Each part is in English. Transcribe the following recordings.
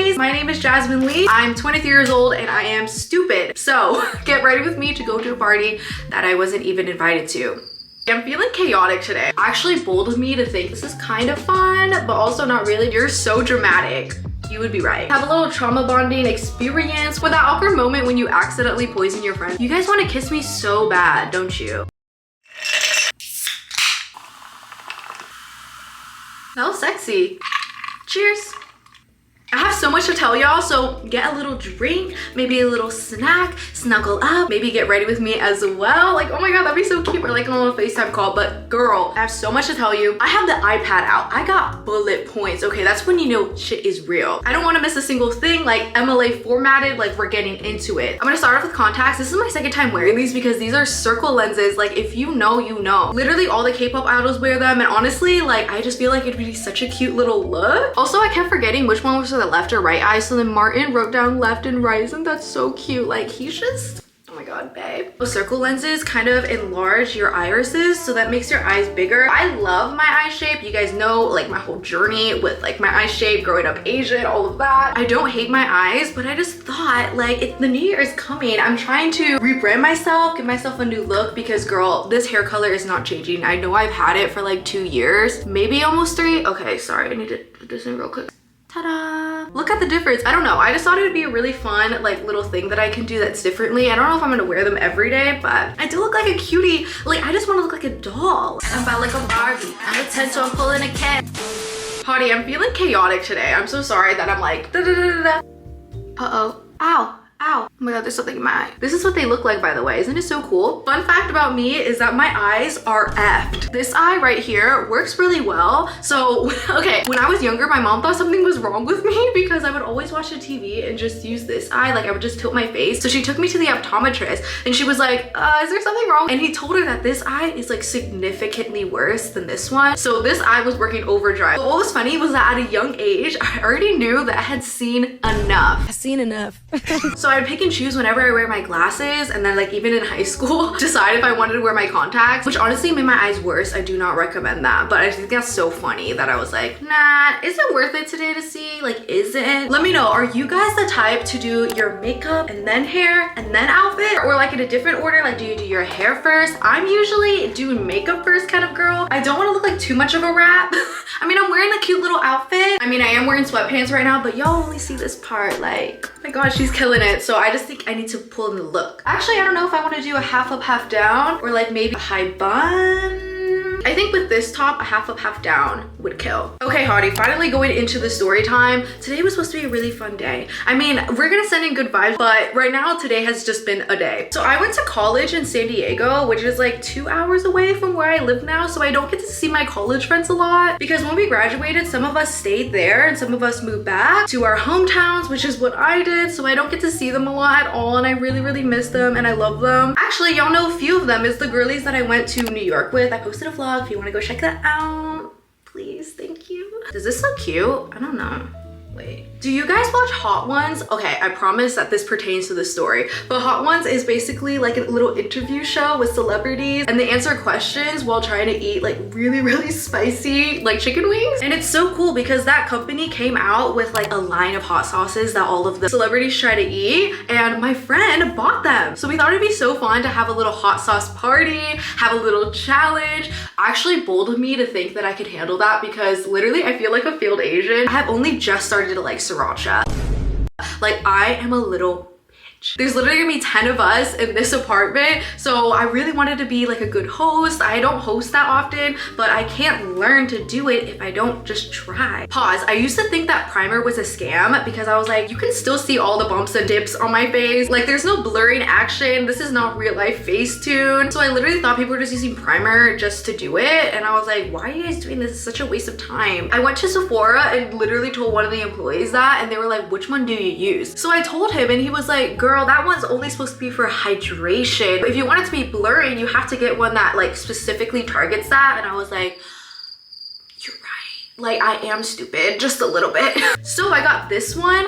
guys, my name is Jasmine Lee. I'm 23 years old and I am stupid. So get ready with me to go to a party that I wasn't even invited to. I'm feeling chaotic today. Actually bold of me to think this is kind of fun, but also not really. You're so dramatic. You would be right. Have a little trauma bonding experience with that awkward moment when you accidentally poison your friend. You guys want to kiss me so bad, don't you? That was sexy. Cheers. I have so much to tell y'all, so get a little drink, maybe a little snack, snuggle up, maybe get ready with me as well. Like, oh my god, that'd be so cute. Or like a little FaceTime call. But girl, I have so much to tell you. I have the iPad out. I got bullet points. Okay, that's when you know shit is real. I don't want to miss a single thing. Like MLA formatted, like we're getting into it. I'm gonna start off with contacts. This is my second time wearing these because these are circle lenses. Like if you know, you know. Literally all the K-pop idols wear them, and honestly, like I just feel like it'd be such a cute little look. Also, I kept forgetting which one was for the left or right eye, so then Martin wrote down left and right. Isn't that so cute? Like he's just, oh my god, babe. Those circle lenses kind of enlarge your irises, so that makes your eyes bigger. I love my eye shape. You guys know like my whole journey with like my eye shape, growing up Asian, all of that. I don't hate my eyes, but I just thought like the new year is coming. I'm trying to rebrand myself, give myself a new look because girl, this hair color is not changing. I know I've had it for like 2 years, maybe almost 3. Okay, sorry, I need to put this in real quick. Ta-da! Look at the difference. I don't know. I just thought it would be a really fun like little thing that I can do that's differently. I don't know if I'm gonna wear them every day, but I do look like a cutie. Like I just want to look like a doll. I'm about like a Barbie. I'm a 10, so I'm pulling a cat. Party, I'm feeling chaotic today. I'm so sorry that I'm like da da da da da. Uh-oh. Ow. Ow. Oh my god, there's something in my eye. This is what they look like, by the way. Isn't it so cool? Fun fact about me is that my eyes are effed. This eye right here works really well. So, okay, when I was younger, my mom thought something was wrong with me because I would always watch the TV and just use this eye. Like I would just tilt my face. So she took me to the optometrist and she was like, is there something wrong? And he told her that this eye is like significantly worse than this one. So this eye was working overdrive. But what was funny was that at a young age, I already knew that I had seen enough. I've seen enough. So I'd pick and choose whenever I wear my glasses, and then like even in high school decide if I wanted to wear my contacts, which honestly made my eyes worse. I do not recommend that, but I think that's so funny that I was like, nah, is it worth it today to see? Like, is it? Let me know, are you guys the type to do your makeup and then hair and then outfit, or like in a different order? Like do you do your hair first? I'm usually doing makeup first kind of girl. I don't want to look like too much of a wrap. I mean, I'm wearing a cute little outfit. I mean, I am wearing sweatpants right now, but y'all only see this part. Like, oh my god, she's killing it. So I just think I need to pull in the look. Actually, I don't know if I want to do a half up, half down, or like maybe a high bun. I think with this top, a half up, half down would kill. Okay, Hardy, finally going into the story time. Today was supposed to be a really fun day. I mean, we're gonna send in good vibes, but right now, today has just been a day. So I went to college in San Diego, which is like 2 hours away from where I live now. So I don't get to see my college friends a lot because when we graduated, some of us stayed there and some of us moved back to our hometowns, which is what I did. So I don't get to see them a lot at all. And I really, really miss them and I love them. Actually, y'all know a few of them. Is the girlies that I went to New York with. I posted a vlog if you want to go check that out. Please, thank you. Does this look cute? I don't know. Wait, do you guys watch Hot Ones? Okay, I promise that this pertains to the story, but Hot Ones is basically like a little interview show with celebrities and they answer questions while trying to eat like really, really spicy like chicken wings. And it's so cool because that company came out with like a line of hot sauces that all of the celebrities try to eat, and my friend bought them. So we thought it'd be so fun to have a little hot sauce party, have a little challenge. Actually bold of me to think that I could handle that because literally I feel like a failed Asian. I have only just started to like sriracha. Like I am a little bitch. There's literally gonna be 10 of us in this apartment, so I really wanted to be like a good host. I don't host that often, but I can't learn to do it if I don't just try. Pause. I used to think that primer was a scam because I was like, you can still see all the bumps and dips on my face. Like there's no blurring action. This is not real life Facetune. So I literally thought people were just using primer just to do it, and I was like, why are you guys doing this? It's such a waste of time. I went to Sephora and literally told one of the employees that, and they were like, which one do you use? So I told him and he was like, girl, that one's only supposed to be for hydration. If you want it to be blurry, you have to get one that like specifically targets that. And I was like, you're right. Like I am stupid, just a little bit. So I got this one.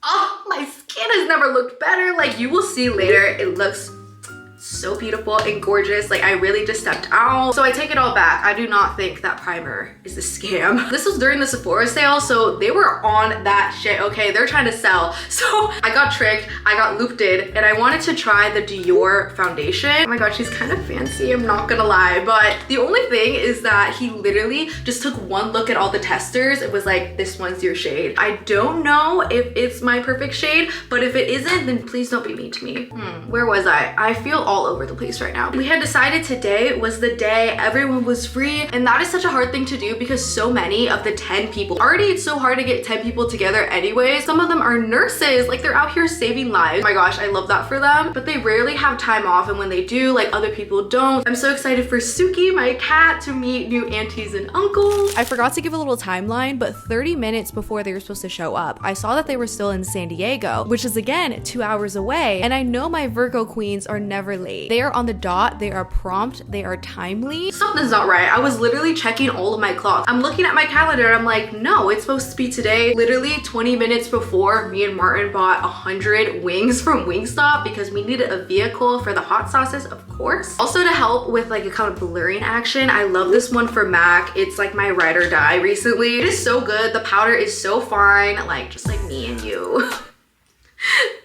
Oh, my skin has never looked better. Like you will see later, it looks so beautiful and gorgeous. Like I really just stepped out. So I take it all back. I do not think that primer is a scam. This was during the Sephora sale, so they were on that shit, okay? They're trying to sell. So I got tricked, I got looped in, and I wanted to try the DIOR foundation. Oh my god, she's kind of fancy, I'm not gonna lie. But the only thing is that he literally just took one look at all the testers. It was like, this one's your shade. I don't know if it's my perfect shade, but if it isn't, then please don't be mean to me. Where was I? I feel all over the place right now. We had decided today was the day everyone was free, and that is such a hard thing to do because so many of the 10 people, already it's so hard to get 10 people together anyway. Some of them are nurses, like they're out here saving lives. Oh my gosh, I love that for them, but they rarely have time off, and when they do, like other people don't. I'm so excited for Suki, my cat, to meet new aunties and uncles. I forgot to give a little timeline, but 30 minutes before they were supposed to show up, I saw that they were still in San Diego, which is again 2 hours away, and I know my Virgo queens are never late. They are on the dot, they are prompt, they are timely. Something's not right. I was literally checking all of my clocks. I'm looking at my calendar and I'm like, no, it's supposed to be today. Literally 20 minutes before, me and Martin bought 100 wings from Wingstop because we needed a vehicle for the hot sauces, of course. Also to help with like a kind of blurring action, I love this one for MAC. It's like my ride or die recently. It is so good. The powder is so fine, like just like me and you.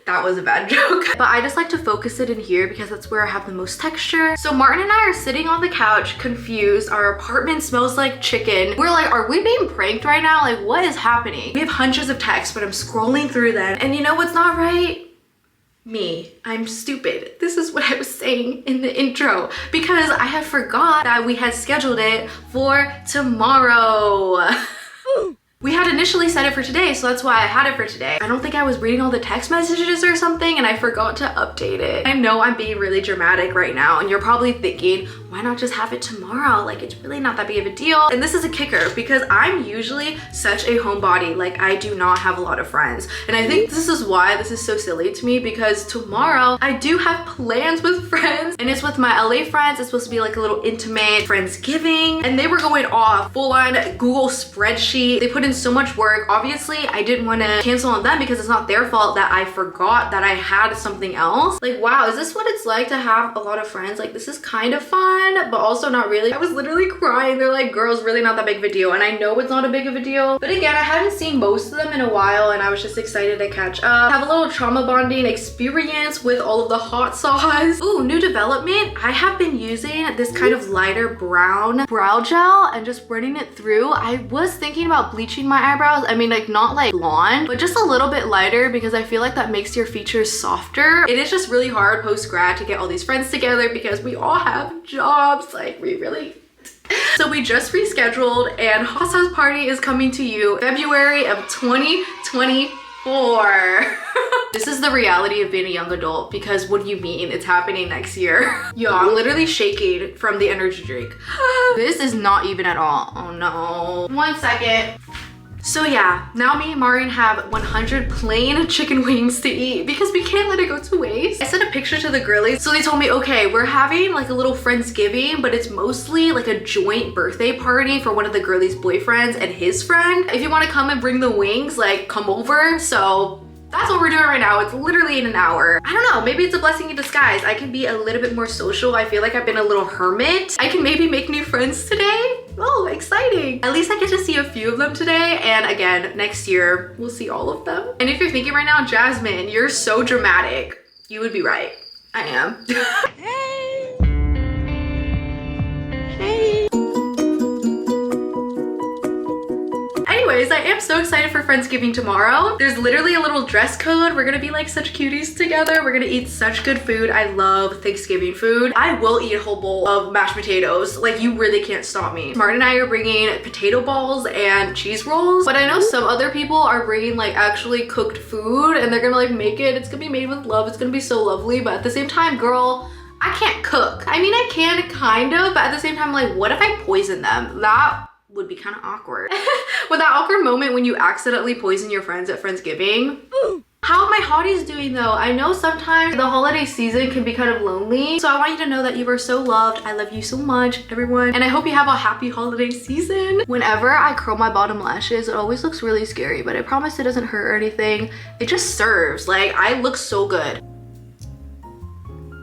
That was a bad joke. But I just like to focus it in here because that's where I have the most texture. So Martin and I are sitting on the couch, confused. Our apartment smells like chicken. We're like, are we being pranked right now? Like, what is happening? We have hundreds of texts, but I'm scrolling through them. And you know what's not right? Me. I'm stupid. This is what I was saying in the intro because I have forgot that we had scheduled it for tomorrow. We had initially set it for today, so that's why I had it for today. I don't think I was reading all the text messages or something and I forgot to update it. I know I'm being really dramatic right now and you're probably thinking, why not just have it tomorrow? Like it's really not that big of a deal. And this is a kicker because I'm usually such a homebody. Like I do not have a lot of friends. And I think this is why this is so silly to me because tomorrow I do have plans with friends and it's with my LA friends. It's supposed to be like a little intimate Friendsgiving and they were going off full on Google spreadsheet. They put in so much work. Obviously, I didn't want to cancel on them because it's not their fault that I forgot that I had something else. Like, wow, is this what it's like to have a lot of friends? Like, this is kind of fun, but also not really. I was literally crying. They're like, girls, really not that big of a deal. And I know it's not a big of a deal. But again, I haven't seen most of them in a while and I was just excited to catch up. Have a little trauma bonding experience with all of the hot sauce. Ooh, new development. I have been using this kind of lighter brown brow gel and just running it through. I was thinking about bleaching my eyebrows. I mean, like not like blonde, but just a little bit lighter because I feel like that makes your features softer. It is just really hard post-grad to get all these friends together because we all have jobs. Like we really... So we just rescheduled and hot sauce party is coming to you February of 2024. This is the reality of being a young adult because what do you mean it's happening next year? Yo, I'm literally shaking from the energy drink. This is not even at all. Oh no. 1 second. So yeah, now me and Marin have 100 plain chicken wings to eat because we can't let it go to waste. I sent a picture to the girlies. So they told me, okay, we're having like a little Friendsgiving, but it's mostly like a joint birthday party for one of the girlies' boyfriends and his friend. If you want to come and bring the wings, like come over. So that's what we're doing right now. It's literally in an hour. I don't know, maybe it's a blessing in disguise. I can be a little bit more social. I feel like I've been a little hermit. I can maybe make new friends today. Oh, exciting. At least I get to see a few of them today. And again, next year, we'll see all of them. And if you're thinking right now, Jasmine, you're so dramatic. You would be right. I am. Hey. Hey. Anyways, I am so excited for Friendsgiving tomorrow. There's literally a little dress code. We're gonna be like such cuties together. We're gonna eat such good food. I love Thanksgiving food. I will eat a whole bowl of mashed potatoes. Like you really can't stop me. Martin and I are bringing potato balls and cheese rolls, but I know some other people are bringing like actually cooked food and they're gonna like make it. It's gonna be made with love. It's gonna be so lovely, but at the same time, girl, I can't cook. I mean, I can kind of, but at the same time, like what if I poison them? That would be kind of awkward. With that awkward moment when you accidentally poison your friends at Friendsgiving. How are my hotties doing though? I know sometimes the holiday season can be kind of lonely. So I want you to know that you are so loved. I love you so much, everyone. And I hope you have a happy holiday season. Whenever I curl my bottom lashes, it always looks really scary, but I promise it doesn't hurt or anything. It just serves. Like I look so good.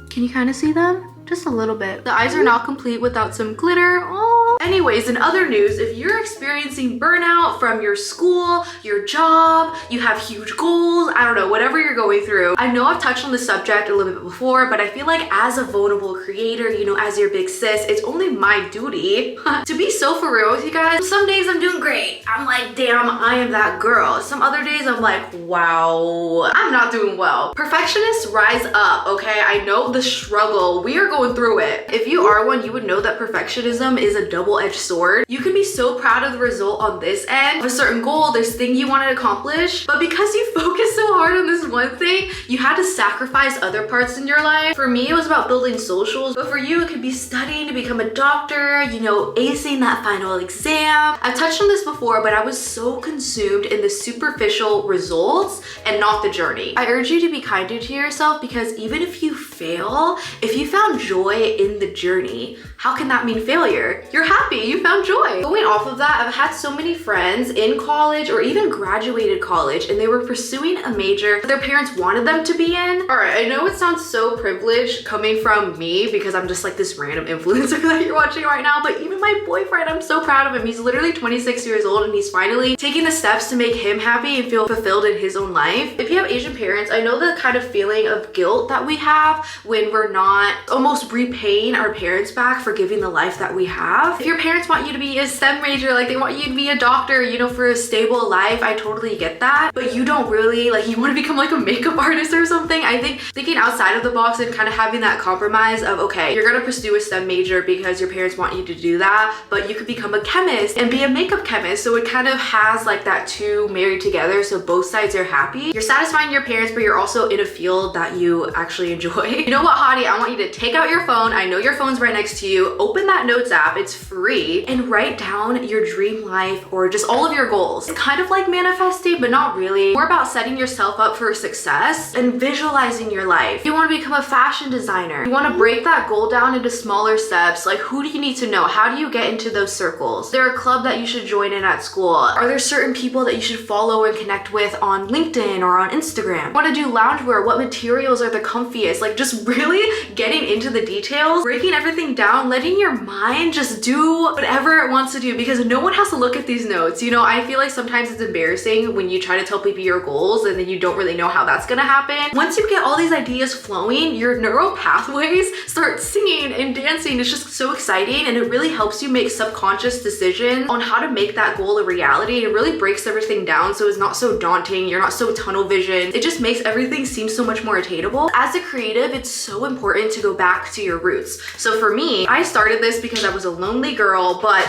Can you kind of see them? Just a little bit. The eyes are not complete without some glitter. Oh. Anyways, in other news, if you're experiencing burnout from your school, your job, you have huge goals, I don't know, whatever you're going through. I know I've touched on this subject a little bit before, but I feel like as a vulnerable creator, you know, as your big sis, it's only my duty to be so for real with you guys. Some days I'm doing great. I'm like, damn, I am that girl. Some other days I'm like, wow, I'm not doing well. Perfectionists rise up, okay? I know the struggle. We are going through it. If you are one, you would know that perfectionism is a double-edged sword. You can be so proud of the result on this end of a certain goal, this thing you want to accomplish, but because you focus so hard on this one thing, you had to sacrifice other parts in your life. For me, it was about building socials, but for you, it could be studying to become a doctor, you know, acing that final exam. I've touched on this before, but I was so consumed in the superficial results and not the journey. I urge you to be kinder to yourself, because even if you fail, if you found joy in the journey, how can that mean failure? You're happy, you found joy. Going off of that, I've had so many friends in college or even graduated college, and they were pursuing a major that their parents wanted them to be in. All right, I know it sounds so privileged coming from me because I'm just like this random influencer that you're watching right now, but even my boyfriend, I'm so proud of him. He's literally 26 years old and he's finally taking the steps to make him happy and feel fulfilled in his own life. If you have Asian parents, I know the kind of feeling of guilt that we have when we're not almost repaying our parents back for giving the life that we have. If your parents want you to be a STEM major, like they want you to be a doctor, you know, for a stable life, I totally get that, but you don't really, like, you want to become like a makeup artist or something. I think thinking outside of the box and kind of having that compromise of, okay, you're gonna pursue a STEM major because your parents want you to do that, but you could become a chemist and be a makeup chemist, so it kind of has like that two married together, so both sides are happy. You're satisfying your parents, but you're also in a field that you actually enjoy. You know what, hottie? I want you to take out your phone. I know your phone's right next to you. Open that notes app, it's free, and write down your dream life or just all of your goals. It's kind of like manifesting, but not really. More about setting yourself up for success and visualizing your life. You want to become a fashion designer. You want to break that goal down into smaller steps. Like, who do you need to know? How do you get into those circles? Is there a club that you should join in at school? Are there certain people that you should follow and connect with on LinkedIn or on Instagram? Want to do loungewear? What materials are the comfiest? Like, just really getting into the details, breaking everything down, letting your mind just do whatever it wants to do, because no one has to look at these notes. You know, I feel like sometimes it's embarrassing when you try to tell people your goals and then you don't really know how that's gonna happen. Once you get all these ideas flowing, your neural pathways start singing and dancing. It's just so exciting, and it really helps you make subconscious decisions on how to make that goal a reality. It really breaks everything down so it's not so daunting. You're not so tunnel vision. It just makes everything seem so much more attainable. As a creative, it's so important to go back to your roots. So for me, I started this because I was a lonely girl, but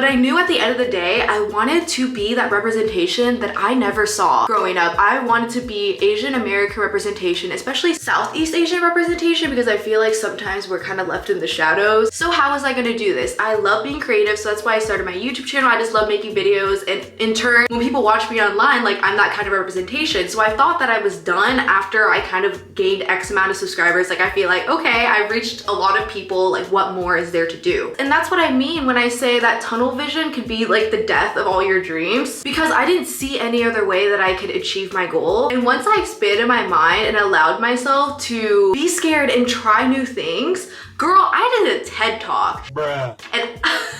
I knew at the end of the day, I wanted to be that representation that I never saw growing up. I wanted to be Asian American representation, especially Southeast Asian representation, because I feel like sometimes we're kind of left in the shadows. So how was I gonna do this? I love being creative, so that's why I started my YouTube channel. I just love making videos, and in turn, when people watch me online, like, I'm that kind of representation. So I thought that I was done after I kind of gained X amount of subscribers. Like, I feel like, okay, I've reached a lot of people, like, what more is there to do? And that's what I mean when I say that tunnel vision could be like the death of all your dreams, because I didn't see any other way that I could achieve my goal. And once I expanded my mind and allowed myself to be scared and try new things, girl, I did a TED Talk. Bruh. And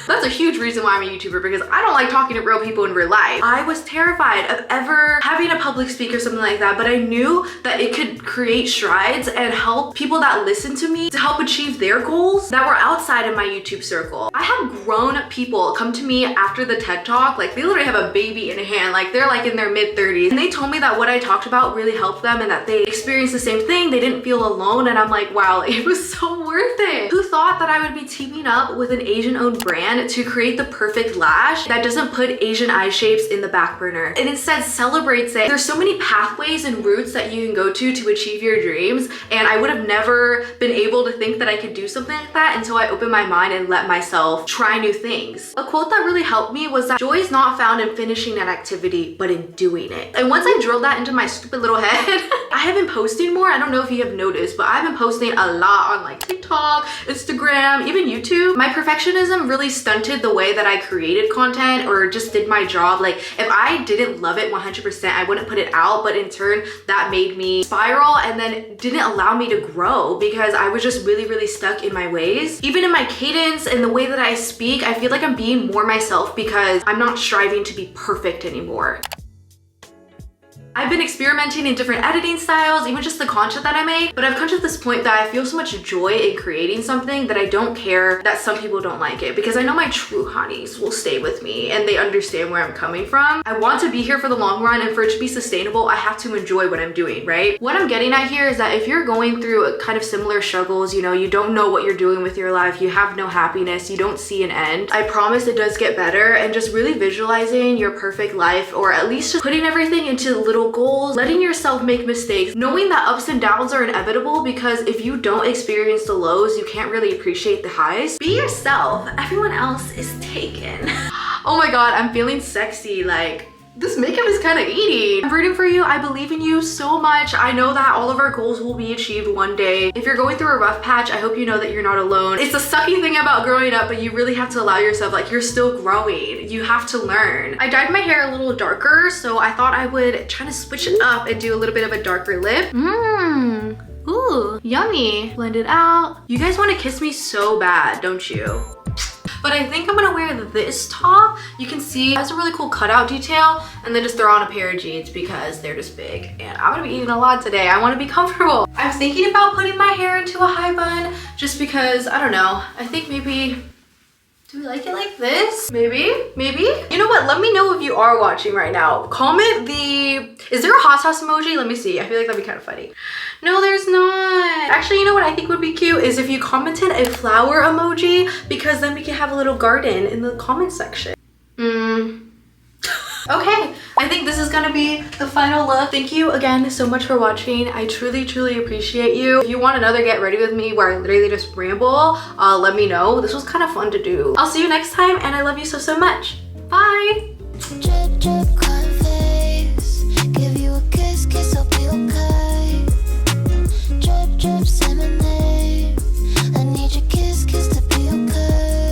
that's a huge reason why I'm a YouTuber, because I don't like talking to real people in real life. I was terrified of ever having a public speak or something like that, but I knew that it could create strides and help people that listen to me to help achieve their goals that were outside of my YouTube circle. I had grown people come to me after the TED Talk, like they literally have a baby in hand, like they're like in their mid-30s, and they told me that what I talked about really helped them and that they experienced the same thing. They didn't feel alone, and I'm like, wow, it was so worth it. Who thought that I would be teaming up with an Asian-owned brand to create the perfect lash that doesn't put Asian eye shapes in the back burner and instead celebrates it? There's so many pathways and routes that you can go to achieve your dreams, and I would have never been able to think that I could do something like that until I opened my mind and let myself try new things. A quote that really helped me was that joy is not found in finishing an activity, but in doing it. And once I drilled that into my stupid little head, I have been posting more. I don't know if you have noticed, but I've been posting a lot on like TikTok, Instagram, even YouTube. My perfectionism really stunted the way that I created content or just did my job. Like if I didn't love it 100%, I wouldn't put it out, but in turn that made me spiral and then didn't allow me to grow because I was just really stuck in my ways. Even in my cadence and the way that I speak, I feel like I'm being more myself because I'm not striving to be perfect anymore. I've been experimenting in different editing styles, even just the content that I make, but I've come to this point that I feel so much joy in creating something that I don't care that some people don't like it, because I know my true honeys will stay with me and they understand where I'm coming from. I want to be here for the long run, and for it to be sustainable, I have to enjoy what I'm doing, right? What I'm getting at here is that if you're going through a kind of similar struggles, you know, you don't know what you're doing with your life, you have no happiness, you don't see an end, I promise it does get better. And just really visualizing your perfect life, or at least just putting everything into little goals, letting yourself make mistakes, knowing that ups and downs are inevitable, because if you don't experience the lows, you can't really appreciate the highs. Be yourself. Everyone else is taken. Oh my god, I'm feeling sexy. Like, this makeup is kind of eating. I'm rooting for you. I believe in you so much. I know that all of our goals will be achieved one day. If you're going through a rough patch, I hope you know that you're not alone. It's the sucky thing about growing up, but you really have to allow yourself, like, you're still growing. You have to learn. I dyed my hair a little darker, so I thought I would try to switch it up and do a little bit of a darker lip. Ooh, yummy. Blend it out. You guys want to kiss me so bad, don't you? But I think I'm gonna wear this top. You can see it has a really cool cutout detail, and then just throw on a pair of jeans because they're just big. And I'm gonna be eating a lot today. I wanna be comfortable. I'm thinking about putting my hair into a high bun just because, I don't know, I think maybe, do we like it like this? Maybe? You know what? Let me know if you are watching right now. Comment is there a hot sauce emoji? Let me see. I feel like that'd be kind of funny. No, there's not. Actually, you know what I think would be cute is if you commented a flower emoji, because then we can have a little garden in the comment section. Okay, I think this is gonna be the final look. Thank you again so much for watching. I truly appreciate you. If you want another get ready with me where I literally just ramble, let me know. This was kind of fun to do. I'll see you next time, and I love you so much. Bye. Drip, drip, face. Give you a kiss, kiss, I'll be okay. Drip, drip,